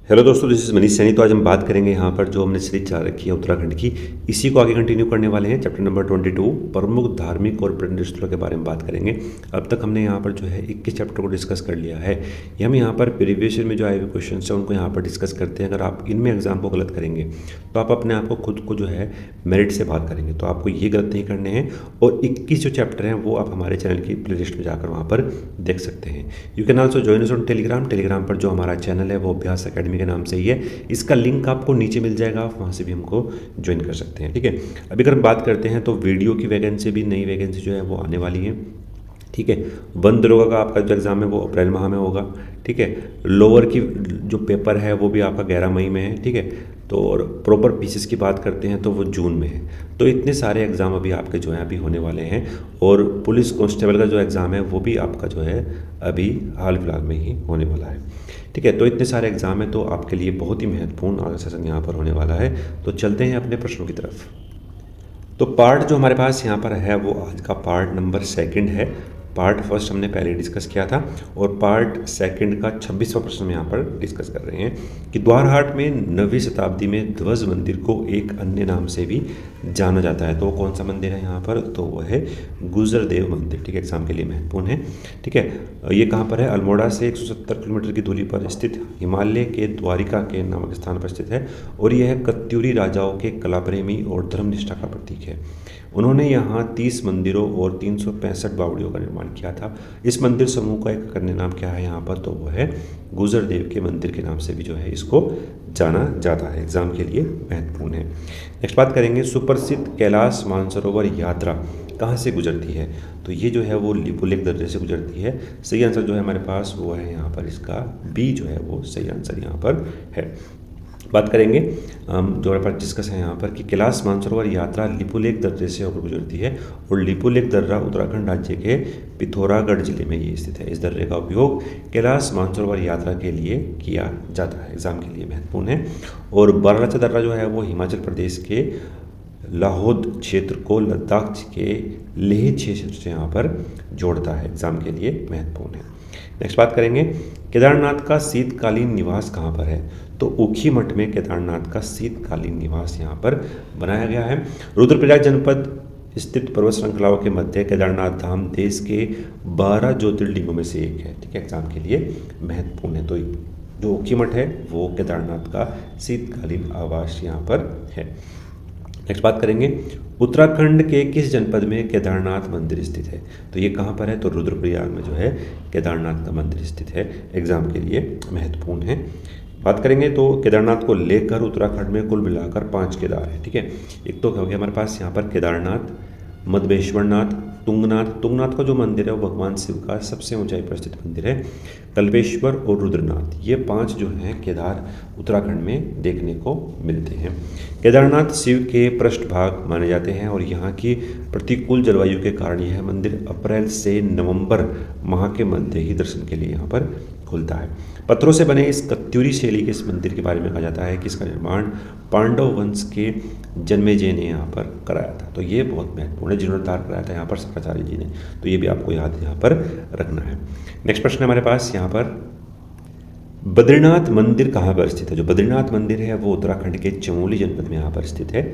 Hello दोस्तों, this is Manish Saini. तो आज हम बात करेंगे यहाँ पर जो हमने सीरीज चला रखी है उत्तराखंड की, इसी को आगे कंटिन्यू करने वाले हैं। चैप्टर नंबर 22 प्रमुख धार्मिक और पर्यटन स्थलों के बारे में बात करेंगे। अब तक हमने यहाँ पर जो है 21 चैप्टर को डिस्कस कर लिया है। ये हम यहाँ पर प्रीवियस ईयर में जो आए हुए क्वेश्चन है उनको यहाँ पर डिस्कस करते हैं। अगर आप इनमें एग्जाम को गलत करेंगे तो आप अपने आप को खुद को जो है मेरिट से बाहर करेंगे, तो आपको ये गलत नहीं करने हैं। और 21 जो चैप्टर हैं वो आप हमारे चैनल की प्ले लिस्ट में जाकर वहाँ पर देख सकते हैं। You can also join us on Telegram पर जो हमारा चैनल है वो अभ्यास अकेडमी के नाम से ही है। इसका लिंक आपको नीचे मिल जाएगा, आप वहाँ से भी हमको ज्वाइन कर सकते हैं। ठीक है, अभी अगर हम बात करते हैं तो वीडियो की वैकेंसी भी, नई वैकेंसी जो है वो आने वाली है। ठीक है, वन दरोगा का आपका जो एग्ज़ाम है वो अप्रैल माह में होगा। ठीक है, लोअर की जो पेपर है वो भी आपका 11 मई में है। ठीक है, तो और प्रॉपर पीसेस की बात करते हैं तो वो जून में है। तो इतने सारे एग्ज़ाम अभी आपके जो है अभी होने वाले हैं। और पुलिस कांस्टेबल का जो एग्ज़ाम है वो भी आपका जो है अभी हाल फिलहाल में ही होने वाला है। ठीक है, तो इतने सारे एग्ज़ाम है तो आपके लिए बहुत ही महत्वपूर्ण आगे सेशन यहाँ पर होने वाला है। तो चलते हैं अपने प्रश्नों की तरफ। तो पार्ट जो हमारे पास यहाँ पर है वो आज का पार्ट नंबर 2 है। पार्ट फर्स्ट हमने पहले डिस्कस किया था और पार्ट सेकंड का 26वां प्रश्न हम यहाँ पर डिस्कस कर रहे हैं कि द्वारहाट में 9वीं शताब्दी में ध्वज मंदिर को एक अन्य नाम से भी जाना जाता है। तो वो कौन सा मंदिर है यहाँ पर? तो वो है गुजरदेव मंदिर। ठीक है, एग्जाम के लिए महत्वपूर्ण है। ठीक है, ये कहाँ पर है? अल्मोड़ा से 170 किलोमीटर की दूरी पर स्थित हिमालय के द्वारिका के नामक स्थान पर स्थित है और यह कत्यूरी राजाओं के कलाप्रेमी और धर्मनिष्ठा का प्रतीक है। उन्होंने यहाँ 30 मंदिरों और 365 बावड़ियों का निर्माण किया था। इस मंदिर समूह का एक अन्य नाम क्या है यहाँ पर? तो वो है गुजरदेव के मंदिर के नाम से भी जो है इसको जाना जाता है। एग्जाम के लिए महत्वपूर्ण है। नेक्स्ट बात करेंगे, सुप्रसिद्ध कैलाश मानसरोवर यात्रा कहाँ से गुजरती है? तो ये जो है वो लिपुलेख दर्रे से गुजरती है। सही आंसर जो है हमारे पास वो है यहाँ पर इसका बी जो है वो सही आंसर यहाँ पर है। बात करेंगे जो हमारे पास डिस्कस है यहाँ पर कि कैलाश मानसरोवर यात्रा लिपुलेख दर्रे से होकर गुजरती है और लिपुलेख दर्रा उत्तराखंड राज्य के पिथौरागढ़ जिले में ये स्थित है। इस दर्रे का उपयोग कैलाश मानसरोवर यात्रा के लिए किया जाता है। एग्जाम के लिए महत्वपूर्ण है। और बारालाचा दर्रा जो है वो हिमाचल प्रदेश के लाहौद क्षेत्र को लद्दाख के लेह क्षेत्र से यहाँ पर जोड़ता है। एग्जाम के लिए महत्वपूर्ण है। नेक्स्ट बात करेंगे, केदारनाथ का शीतकालीन निवास कहाँ पर है? तो ऊखी मठ में केदारनाथ का शीतकालीन निवास यहाँ पर बनाया गया है। रुद्रप्रयाग जनपद स्थित पर्वत श्रृंखलाओं के मध्य केदारनाथ धाम देश के 12 ज्योतिर्लिंगों में से एक है। ठीक है, एग्जाम के लिए महत्वपूर्ण है। तो जो ऊखी मठ है वो केदारनाथ का शीतकालीन आवास यहाँ पर है। नेक्स्ट बात करेंगे, उत्तराखंड के किस जनपद में केदारनाथ मंदिर स्थित है? तो ये कहाँ पर है? तो रुद्रप्रयाग में जो है केदारनाथ का मंदिर स्थित है। एग्जाम के लिए महत्वपूर्ण है। बात करेंगे तो केदारनाथ को लेकर उत्तराखंड में कुल मिलाकर 5 केदार है। ठीक है, एक तो हो गया हमारे पास यहाँ पर केदारनाथ, मधवेश्वरनाथ, तुंगनाथ का जो मंदिर है वो भगवान शिव का सबसे ऊंचाई पर स्थित मंदिर है, कल्पेश्वर और रुद्रनाथ। ये 5 जो हैं केदार उत्तराखंड में देखने को मिलते हैं। केदारनाथ शिव के पृष्ठभाग माने जाते हैं और यहाँ की प्रतिकूल जलवायु के कारण यह मंदिर अप्रैल से नवंबर माह के मध्य ही दर्शन के लिए यहाँ पर खुलता है। पत्थरों से बने इस कत्यूरी शैली के इस मंदिर के बारे में कहा जाता है कि इसका निर्माण पांडव वंश के जन्मेजय ने यहाँ पर कराया था। तो ये बहुत महत्वपूर्ण है, जीर्णोद्धार कराया था यहाँ पर शंकराचार्य जी ने। तो ये भी आपको याद यहाँ पर रखना है। नेक्स्ट प्रश्न हमारे पास यहाँ पर, बद्रीनाथ मंदिर कहाँ पर स्थित है? जो बद्रीनाथ मंदिर है वो उत्तराखंड के चमोली जनपद में यहाँ पर स्थित है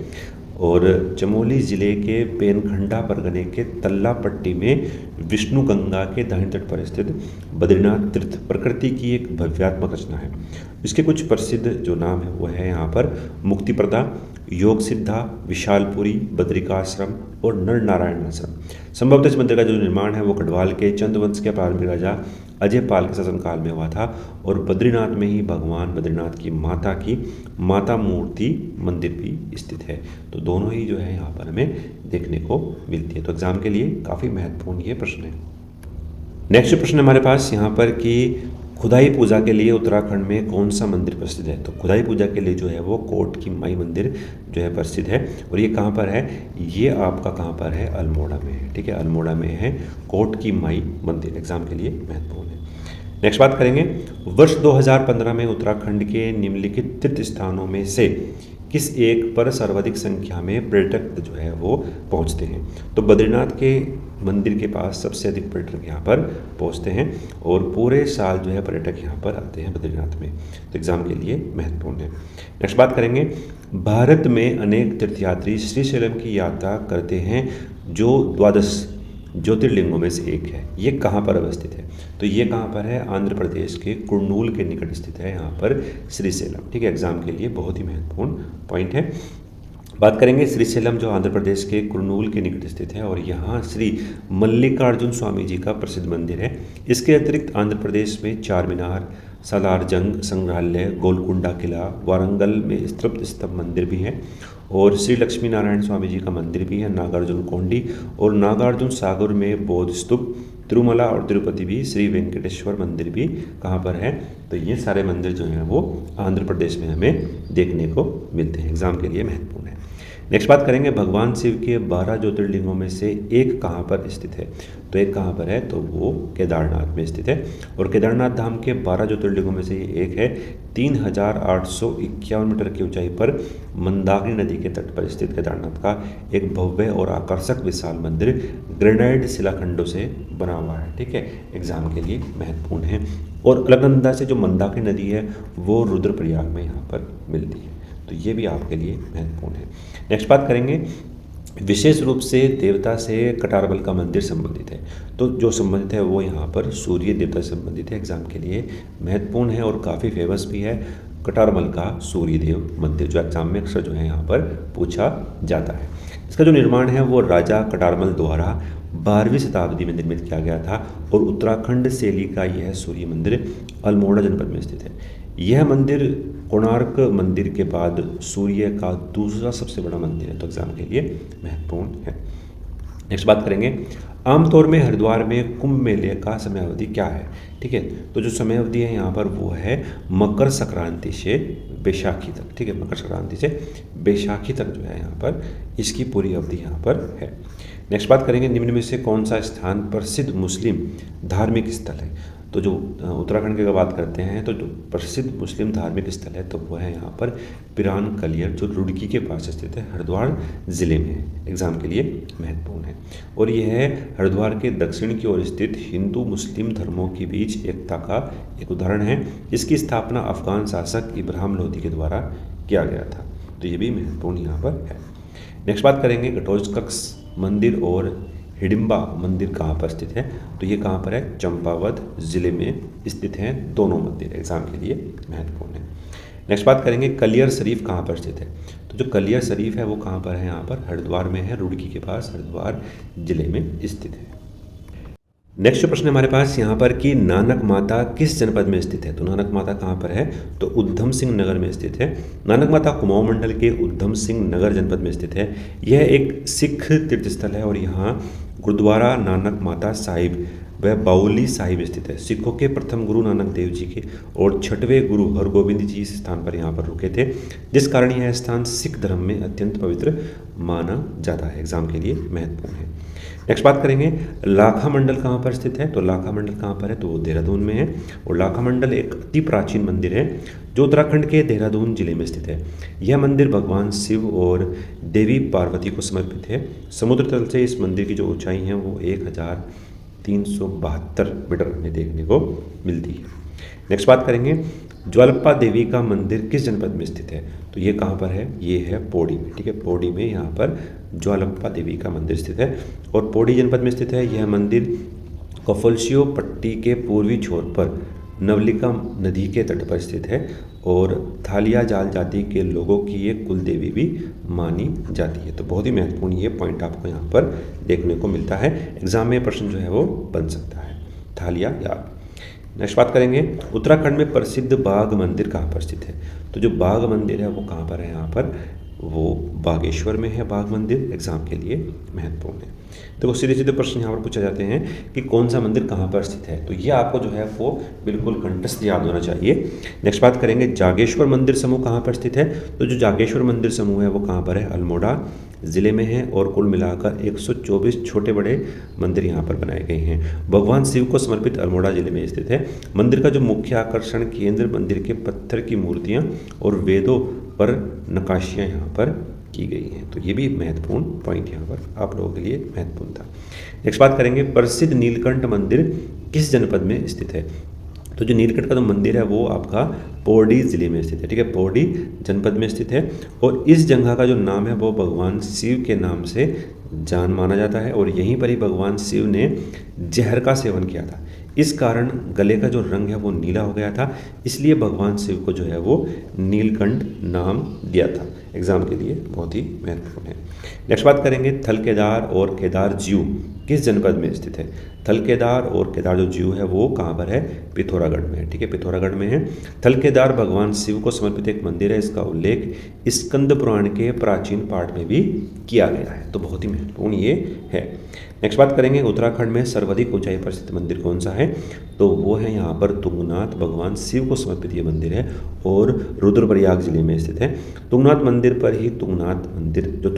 और चमोली जिले के पेनखंडा परगने के तल्लापट्टी में विष्णु गंगा के दाहिने तट पर स्थित बद्रीनाथ तीर्थ प्रकृति की एक भव्यात्मक रचना है। इसके कुछ प्रसिद्ध जो नाम है वो है यहाँ पर मुक्तिप्रदा, योग सिद्धा, विशालपुरी, बद्रिकाश्रम और नर नारायण आश्रम। संभवतः इस मंदिर का जो निर्माण है वो गढ़वाल के चंद्रवंश के प्रारंभिक राजा अजय पाल के शासनकाल में हुआ था और बद्रीनाथ में ही भगवान बद्रीनाथ की माता मूर्ति मंदिर भी स्थित है। तो दोनों ही जो है यहाँ पर हमें देखने को मिलती है। तो एग्जाम के लिए काफ़ी महत्वपूर्ण ये प्रश्न है। नेक्स्ट प्रश्न हमारे पास यहाँ पर कि खुदाई पूजा के लिए उत्तराखंड में कौन सा मंदिर प्रसिद्ध है? तो खुदाई पूजा के लिए जो है वो कोट की माई मंदिर जो है प्रसिद्ध है और ये कहाँ पर है? ये आपका कहाँ पर है? अल्मोड़ा में है। ठीक है, अल्मोड़ा में है कोट की माई मंदिर। एग्जाम के लिए महत्वपूर्ण है। नेक्स्ट बात करेंगे, वर्ष 2015 में उत्तराखंड के निम्नलिखित तीर्थ स्थानों में से किस एक पर सर्वाधिक संख्या में पर्यटक जो है वो पहुंचते हैं? तो बद्रीनाथ के मंदिर के पास सबसे अधिक पर्यटक यहाँ पर पहुँचते हैं और पूरे साल जो है पर्यटक यहाँ पर आते हैं बद्रीनाथ में, तो एग्ज़ाम के लिए महत्वपूर्ण है। नेक्स्ट बात करेंगे, भारत में अनेक तीर्थयात्री श्रीशैलम की यात्रा करते हैं जो 12 ज्योतिर्लिंगों में से एक है। ये कहाँ पर अवस्थित है? तो ये कहाँ पर है? आंध्र प्रदेश के कुर्नूल के निकट स्थित है यहाँ पर श्रीशैलम। ठीक है, एग्जाम के लिए बहुत ही महत्वपूर्ण पॉइंट है। बात करेंगे श्रीशैलम जो आंध्र प्रदेश के कुर्नूल के निकट स्थित है और यहाँ श्री मल्लिकार्जुन स्वामी जी का प्रसिद्ध मंदिर है। इसके अतिरिक्त आंध्र प्रदेश में चार मीनार, सालार जंग संग्रहालय, गोलकुंडा किला, वारंगल में स्तंभ मंदिर भी है और श्री लक्ष्मी नारायण स्वामी जी का मंदिर भी है, नागार्जुन कोंडी और नागार्जुन सागर में बौद्ध स्तूप, तिरुमला और तिरुपति भी, श्री वेंकटेश्वर मंदिर भी कहाँ पर है? तो ये सारे मंदिर जो हैं वो आंध्र प्रदेश में हमें देखने को मिलते हैं, एग्जाम के लिए महत्वपूर्ण है। नेक्स्ट बात करेंगे, भगवान शिव के 12 ज्योतिर्लिंगों में से एक कहाँ पर स्थित है? तो एक कहाँ पर है? तो वो केदारनाथ में स्थित है और केदारनाथ धाम के 12 ज्योतिर्लिंगों में से ये एक है। 3851 मीटर की ऊंचाई पर मंदाकिनी नदी के तट पर स्थित केदारनाथ का एक भव्य और आकर्षक विशाल मंदिर ग्रेनाइट शिलाखंडों से बना हुआ है। ठीक है, एग्जाम के लिए महत्वपूर्ण है। और अलकनंदा से जो मंदाकिनी नदी है वो रुद्रप्रयाग में यहाँ पर मिलती है, तो ये भी आपके लिए महत्वपूर्ण है। नेक्स्ट बात करेंगे, विशेष रूप से देवता से कटारबल का मंदिर संबंधित है। तो जो संबंधित है वो यहाँ पर सूर्य देवता से संबंधित है, एग्जाम के लिए महत्वपूर्ण है और काफ़ी फेमस भी है कटारबल का सूर्य देव मंदिर, जो एग्जाम में अक्सर जो है यहाँ पर पूछा जाता है। इसका जो निर्माण है वो राजा कटारमल द्वारा 12वीं शताब्दी में निर्मित किया गया था और उत्तराखंड शैली का यह सूर्य मंदिर अल्मोड़ा जनपद में स्थित है। यह मंदिर कोणार्क मंदिर के बाद सूर्य का दूसरा सबसे बड़ा मंदिर है, तो एग्जाम के लिए महत्वपूर्ण है। नेक्स्ट बात करेंगे, आमतौर में हरिद्वार में कुंभ मेले का समय अवधि क्या है? ठीक है, तो जो समय अवधि है यहाँ पर वो है मकर संक्रांति से बैसाखी तक। ठीक है, मकर संक्रांति से बैसाखी तक जो है यहाँ पर इसकी पूरी अवधि यहाँ पर है। नेक्स्ट बात करेंगे, निम्न में से कौन सा स्थान प्रसिद्ध मुस्लिम धार्मिक स्थल है? तो जो उत्तराखंड की बात करते हैं तो जो प्रसिद्ध मुस्लिम धार्मिक स्थल है तो वो है यहाँ पर पिरान कलियर, जो रुड़की के पास स्थित है, हरिद्वार जिले में है, एग्जाम के लिए महत्वपूर्ण है। और यह है हरिद्वार के दक्षिण की ओर स्थित हिंदू मुस्लिम धर्मों के बीच एकता का एक उदाहरण है। इसकी स्थापना अफगान शासक इब्राहिम लोदी के द्वारा किया गया था, तो ये भी महत्वपूर्ण यहाँ पर है। नेक्स्ट बात करेंगे, घटोत्कच मंदिर और हिडिंबा मंदिर कहाँ पर स्थित है? तो ये कहाँ पर है? चंपावत जिले में स्थित हैं दोनों मंदिर, एग्जाम के लिए महत्वपूर्ण है। नेक्स्ट बात करेंगे, कलियर शरीफ कहाँ पर स्थित है? तो जो कलियर शरीफ है वो कहाँ पर है? यहाँ पर हरिद्वार में है, रुड़की के पास हरिद्वार जिले में स्थित है। नेक्स्ट जो प्रश्न हमारे पास यहाँ पर कि नानक माता किस जनपद में स्थित है? तो नानक माता कहाँ पर है? तो उधम सिंह नगर में स्थित है। नानक माता कुमाऊं मंडल के उधम सिंह नगर जनपद में स्थित है। यह एक सिख तीर्थस्थल है और यहाँ गुरुद्वारा नानक माता साहिब व बाउली साहिब स्थित है। सिखों के प्रथम गुरु नानक देव जी के और छठवें गुरु हरगोबिंद जी इस स्थान पर यहाँ पर रुके थे, जिस कारण यह स्थान सिख धर्म में अत्यंत पवित्र माना जाता है, एग्जाम के लिए महत्वपूर्ण है। नेक्स्ट बात करेंगे, लाखा मंडल कहाँ पर स्थित है? तो लाखा मंडल कहाँ पर है? तो वो देहरादून में है और लाखा मंडल एक अति प्राचीन मंदिर है जो उत्तराखंड के देहरादून जिले में स्थित है। यह मंदिर भगवान शिव और देवी पार्वती को समर्पित है। समुद्र तल से इस मंदिर की जो ऊंचाई है वो 1372 मीटर हमें देखने को मिलती है। नेक्स्ट बात करेंगे, ज्वालप्पा देवी का मंदिर किस जनपद में स्थित है? तो ये कहाँ पर है? ये है पौड़ी में। ठीक है, पौड़ी में यहाँ पर ज्वालप्पा देवी का मंदिर स्थित है और पौड़ी जनपद में स्थित है। यह मंदिर कफलशियो पट्टी के पूर्वी छोर पर नवलिका नदी के तट पर स्थित है और थालिया जाल जाति के लोगों की ये कुल देवी भी मानी जाती है। तो बहुत ही महत्वपूर्ण ये पॉइंट आपको यहाँ पर देखने को मिलता है, एग्जाम में प्रश्न जो है वो बन सकता है, थालिया याल। नेक्स्ट बात करेंगे, उत्तराखंड में प्रसिद्ध बाघ मंदिर कहाँ पर स्थित है? तो जो बाघ मंदिर है वो कहाँ पर है? यहाँ पर वो बागेश्वर में है बाघ मंदिर, एग्जाम के लिए महत्वपूर्ण है। देखो सीधे सीधे प्रश्न यहाँ पर पूछे जाते हैं कि कौन सा मंदिर कहाँ पर स्थित है, तो ये आपको जो है वो बिल्कुल कंठस्थ याद होना चाहिए। नेक्स्ट बात करेंगे, जागेश्वर मंदिर समूह कहाँ पर स्थित है? तो जो जागेश्वर मंदिर समूह है वो कहाँ पर है? अल्मोड़ा जिले में है और कुल मिलाकर 124 छोटे बड़े मंदिर यहाँ पर बनाए गए हैं। भगवान शिव को समर्पित अल्मोड़ा जिले में स्थित है। मंदिर का जो मुख्य आकर्षण केंद्र मंदिर के पत्थर की मूर्तियाँ और वेदों पर नक्काशियाँ यहाँ पर की गई हैं। तो ये भी महत्वपूर्ण पॉइंट यहाँ पर आप लोगों के लिए महत्वपूर्ण था। नेक्स्ट बात करेंगे, प्रसिद्ध नीलकंठ मंदिर किस जनपद में स्थित है। तो जो नीलकंठ का जो मंदिर है वो आपका पौड़ी ज़िले में स्थित है, ठीक है, पौड़ी जनपद में स्थित है। और इस जगह का जो नाम है वो भगवान शिव के नाम से जान माना जाता है, और यहीं पर ही भगवान शिव ने जहर का सेवन किया था। इस कारण गले का जो रंग है वो नीला हो गया था, इसलिए भगवान शिव को जो है वो नीलकंठ नाम दिया था। एग्जाम के लिए बहुत ही महत्वपूर्ण है। नेक्स्ट बात करेंगे, थल केदार और केदार जीव किस जनपद में स्थित है। थल केदार और केदार जो जीव है वो कहाँ पर है, पिथौरागढ़ में है, ठीक है, पिथौरागढ़ में है। थल केदार भगवान शिव को समर्पित एक मंदिर है, इसका उल्लेख स्कंद पुराण के प्राचीन पाठ में भी किया गया है। तो बहुत ही महत्वपूर्ण ये है। नेक्स्ट बात करेंगे, उत्तराखंड में सर्वाधिक ऊंचाई पर स्थित मंदिर कौन सा है। तो वो है यहाँ पर तुंगनाथ, भगवान शिव को समर्पित ये मंदिर है और रुद्रप्रयाग जिले में स्थित है। तुंगनाथ मंदिर पर ही तुंगनाथ मंदिर जो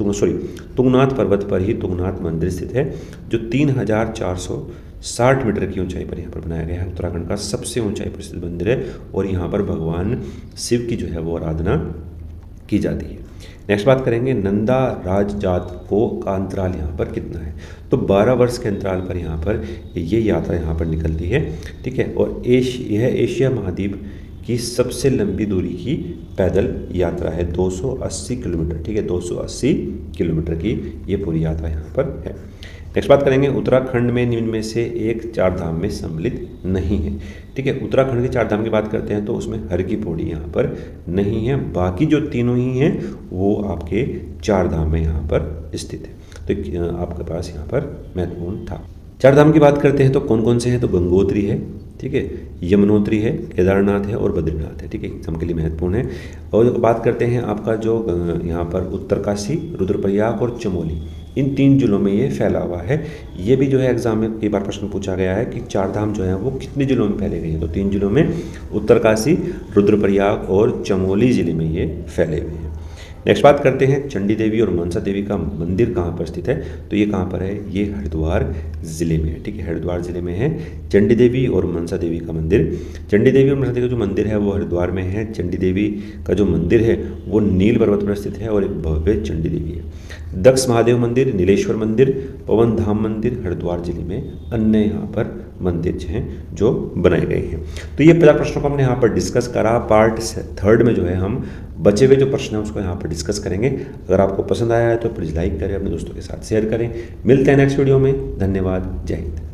तुंगनाथ पर्वत पर ही तुंगनाथ मंदिर स्थित है, जो 3460 मीटर की ऊंचाई पर यहाँ पर बनाया गया है। उत्तराखंड का सबसे ऊंचाई पर स्थित मंदिर है और यहाँ पर भगवान शिव की जो है वो आराधना की जाती है। नेक्स्ट बात करेंगे, नंदा राजजात का अंतराल यहाँ पर कितना है। तो 12 वर्ष के अंतराल पर यहाँ पर ये यात्रा यहाँ पर निकलती है, ठीक है। और यह एशिया महाद्वीप की सबसे लंबी दूरी की पैदल यात्रा है, 280 किलोमीटर, ठीक है, 280 किलोमीटर की ये पूरी यात्रा यहाँ पर है। नेक्स्ट बात करेंगे, उत्तराखंड में निम्न में से एक चार धाम में सम्मिलित नहीं है, ठीक है। उत्तराखंड के चार धाम की बात करते हैं तो उसमें हर की पौड़ी यहाँ पर नहीं है, बाकी जो तीनों ही हैं वो आपके चार धाम में यहाँ पर स्थित है। तो आपके पास यहाँ पर महत्वपूर्ण था। चार धाम की बात करते हैं तो कौन कौन से हैं, तो गंगोत्री है, ठीक है, यमुनोत्री है, केदारनाथ है और बद्रीनाथ है, ठीक है, एग्जाम के लिए महत्वपूर्ण है। और बात करते हैं आपका जो यहाँ पर उत्तरकाशी, रुद्रप्रयाग और चमोली, इन 3 जिलों में ये फैला हुआ है। ये भी जो है एग्जाम में कई बार प्रश्न पूछा गया है कि चार धाम जो है वो कितने जिलों में फैले गए हैं। तो 3 जिलों में, उत्तरकाशी, रुद्रप्रयाग और चमोली जिले में ये फैले हुए हैं। नेक्स्ट बात करते हैं, चंडी देवी और मनसा देवी का मंदिर कहाँ पर स्थित है। तो ये कहाँ पर है, ये हरिद्वार ज़िले में है, ठीक है, हरिद्वार ज़िले में है चंडी देवी और मनसा देवी का मंदिर। चंडी देवी और मनसा देवी का जो मंदिर है वो हरिद्वार में है। चंडी देवी का जो मंदिर है वो नील पर्वत पर स्थित है और एक भव्य चंडी देवी है। दक्ष महादेव मंदिर, नीलेश्वर मंदिर, पवन धाम मंदिर हरिद्वार जिले में अन्य यहाँ पर मंदिर हैं जो बनाए गए हैं। तो ये 50 प्रश्नों को हमने यहाँ पर डिस्कस करा। पार्ट 3 में जो है हम बचे हुए जो प्रश्न हैं उसको यहाँ पर डिस्कस करेंगे। अगर आपको पसंद आया है तो प्लीज़ लाइक करें, अपने दोस्तों के साथ शेयर करें। मिलते हैं नेक्स्ट वीडियो में। धन्यवाद, जय हिंद।